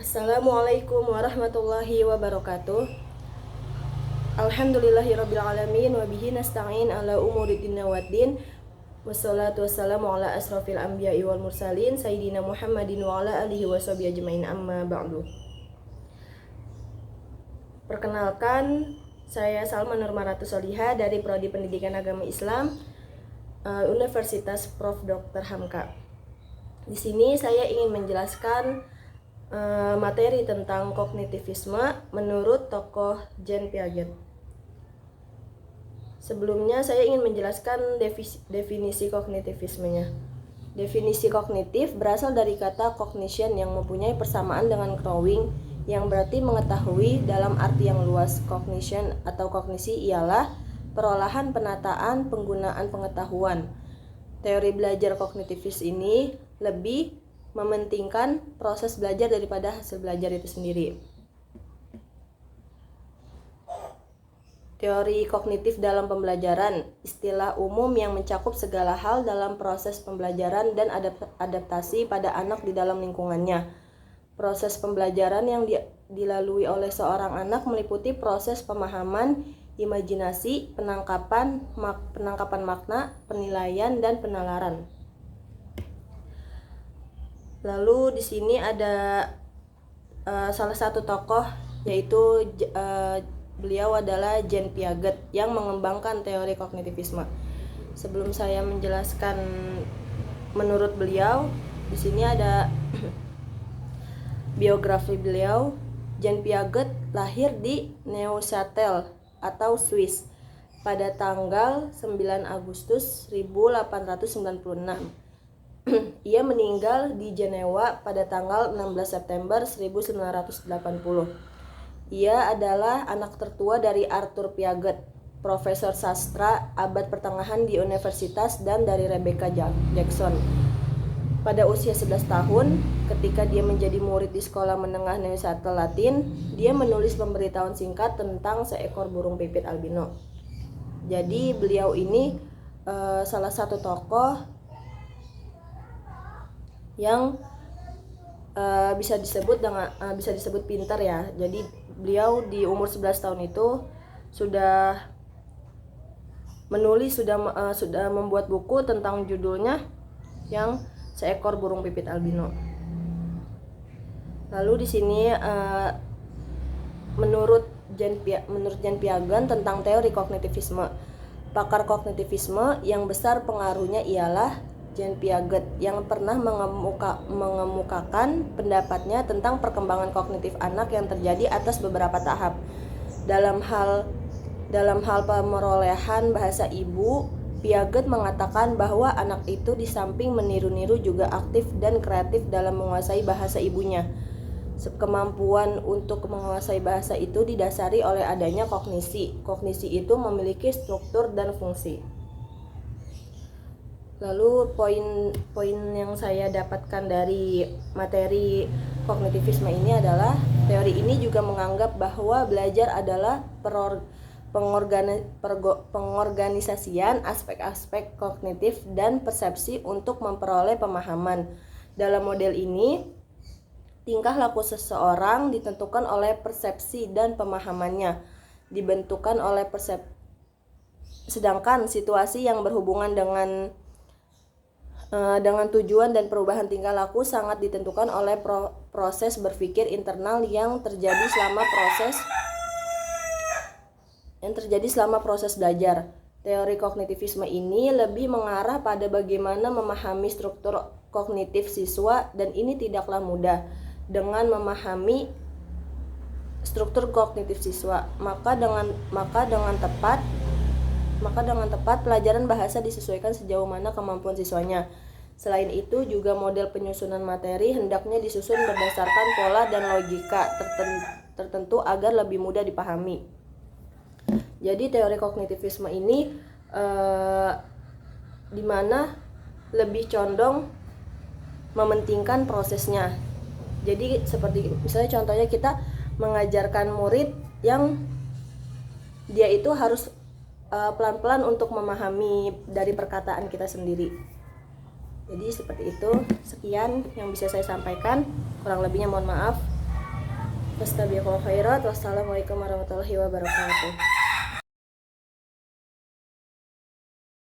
Assalamualaikum warahmatullahi wabarakatuh. Alhamdulillahirabbil alamin wa bihi nasta'in ala umuri dinna waddin. Wassalatu wassalamu ala asrofil anbiya'i wal mursalin sayyidina Muhammadin wa ala alihi washabihi ajmain, amma ba'du. Perkenalkan, saya Salma Nur Maratu Soliha dari Prodi Pendidikan Agama Islam, Universitas Prof. Dr. Hamka. Di sini saya ingin menjelaskan materi tentang kognitivisme menurut tokoh Jean Piaget. Sebelumnya saya ingin menjelaskan definisi kognitivismenya. Definisi kognitif berasal dari kata cognition yang mempunyai persamaan dengan knowing, yang berarti mengetahui dalam arti yang luas. Cognition atau kognisi ialah perolahan, penataan, penggunaan pengetahuan. Teori belajar kognitivis ini lebih mementingkan proses belajar daripada hasil belajar itu sendiri. Teori kognitif dalam pembelajaran, istilah umum yang mencakup segala hal dalam proses pembelajaran dan adaptasi pada anak di dalam lingkungannya. Proses pembelajaran yang dilalui oleh seorang anak meliputi proses pemahaman, imajinasi, penangkapan makna, penilaian, dan penalaran. Lalu di sini ada salah satu tokoh, yaitu beliau adalah Jean Piaget yang mengembangkan teori kognitivisme. Sebelum saya menjelaskan menurut beliau, di sini ada biografi beliau. Jean Piaget lahir di Neuchâtel atau Swiss pada tanggal 9 Agustus 1896. Ia meninggal di Jenewa pada tanggal 16 September 1980. Ia adalah anak tertua dari Arthur Piaget, profesor sastra abad pertengahan di universitas, dan dari Rebecca Jackson. Pada usia 11 tahun, ketika dia menjadi murid di sekolah menengah Neuchâtel Latin, dia menulis pemberitahuan singkat tentang seekor burung pipit albino. Jadi beliau ini salah satu tokoh yang bisa disebut pintar ya. Jadi beliau di umur 11 tahun itu sudah menulis, sudah membuat buku tentang judulnya yang seekor burung pipit albino. Lalu di sini menurut Jean Piaget tentang teori kognitivisme, pakar kognitivisme yang besar pengaruhnya ialah Jean Piaget yang pernah mengemukakan pendapatnya tentang perkembangan kognitif anak yang terjadi atas beberapa tahap. Dalam hal pemerolehan bahasa ibu, Piaget mengatakan bahwa anak itu di samping meniru-niru juga aktif dan kreatif dalam menguasai bahasa ibunya. Kemampuan untuk menguasai bahasa itu didasari oleh adanya kognisi. Kognisi itu memiliki struktur dan fungsi. Lalu poin yang saya dapatkan dari materi kognitivisme ini adalah teori ini juga menganggap bahwa belajar adalah pengorganisasian aspek-aspek kognitif dan persepsi untuk memperoleh pemahaman. Dalam model ini, tingkah laku seseorang ditentukan oleh persepsi dan pemahamannya dibentukkan oleh sedangkan situasi yang berhubungan dengan tujuan dan perubahan tingkah laku sangat ditentukan oleh proses berpikir internal yang terjadi selama proses belajar. Teori kognitivisme ini lebih mengarah pada bagaimana memahami struktur kognitif siswa, dan ini tidaklah mudah. Dengan memahami struktur kognitif siswa, maka dengan tepat pelajaran bahasa disesuaikan sejauh mana kemampuan siswanya. Selain itu juga model penyusunan materi hendaknya disusun berdasarkan pola dan logika tertentu agar lebih mudah dipahami. Jadi teori kognitivisme ini di mana lebih condong mementingkan prosesnya. Jadi seperti misalnya contohnya kita mengajarkan murid yang dia itu harus pelan-pelan untuk memahami dari perkataan kita sendiri. Jadi seperti itu. Sekian yang bisa saya sampaikan, kurang lebihnya mohon maaf. Fastabiqul khairat. Wassalamualaikum warahmatullahi wabarakatuh.